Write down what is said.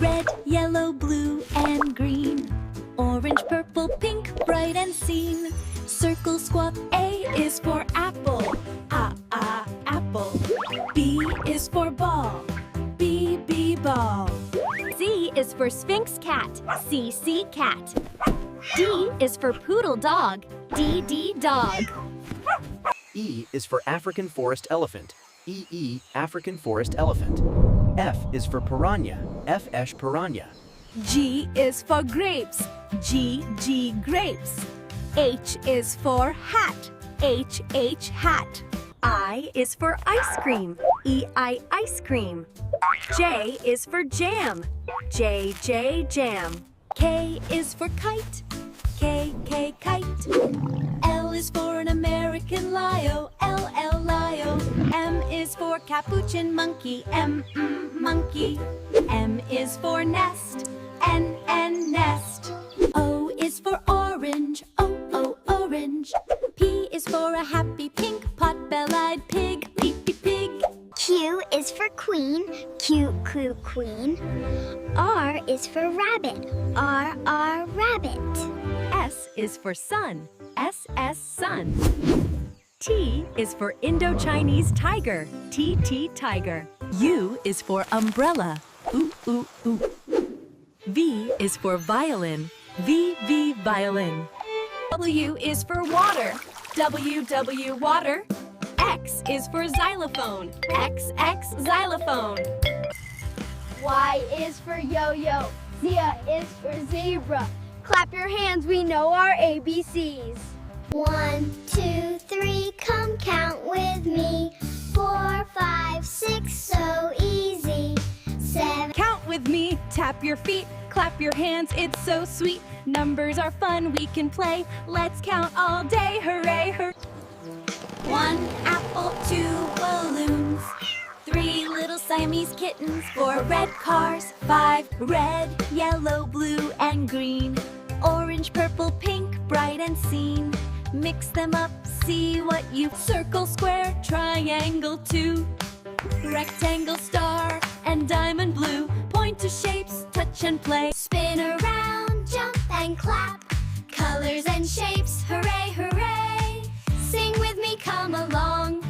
red, yellow, blue, and green. Orange, purple, pink, bright and seen. Circle, squawk. A is for apple. Apple. B is for ball. B, ball. C is for Sphinx cat. C, cat. D is for poodle dog. D, dog. E is for African forest elephant. E, African forest elephant. F is for piranha. F, piranha. G is for grapes. G, grapes. H is for hat. H, hat. I is for ice cream. E, ice cream. J is for jam. J, jam. K is for kite. K, kite. L is for an American Lio. L, Lio. M is for capuchin monkey. M, monkey. M is for nest. N, nest. O is for orange. O, orange. P is for a happy pink pot-bellied pig. P, pig. Q is for queen. Q, queen. R is for rabbit. R, rabbit. S is for sun. S, sun. T is for Indo-Chinese tiger. T, tiger. U is for umbrella. Oo. V is for violin. V, violin. W is for water. W, water. X is for xylophone. X, xylophone. Y is for yo-yo. Z is for zebra. Clap your hands, we know our ABCs. 1, 2, 3, come count with me. 4, 5, 6, so easy. 7. Count with me, tap your feet, clap your hands, it's so sweet. Numbers are fun, we can play. Let's count all day, hooray, hooray. 1 apple, 2 balloons. 3 little Siamese kittens. 4 red cars. 5 red, yellow, blue, and green. Orange, purple, pink, bright and seen. Mix them up, see what you. Circle, square, triangle, 2. Rectangle, star, and diamond blue. Point to shapes, touch and play. Spin around, jump and clap. Colors and shapes, hooray, hooray. Sing with me, come along.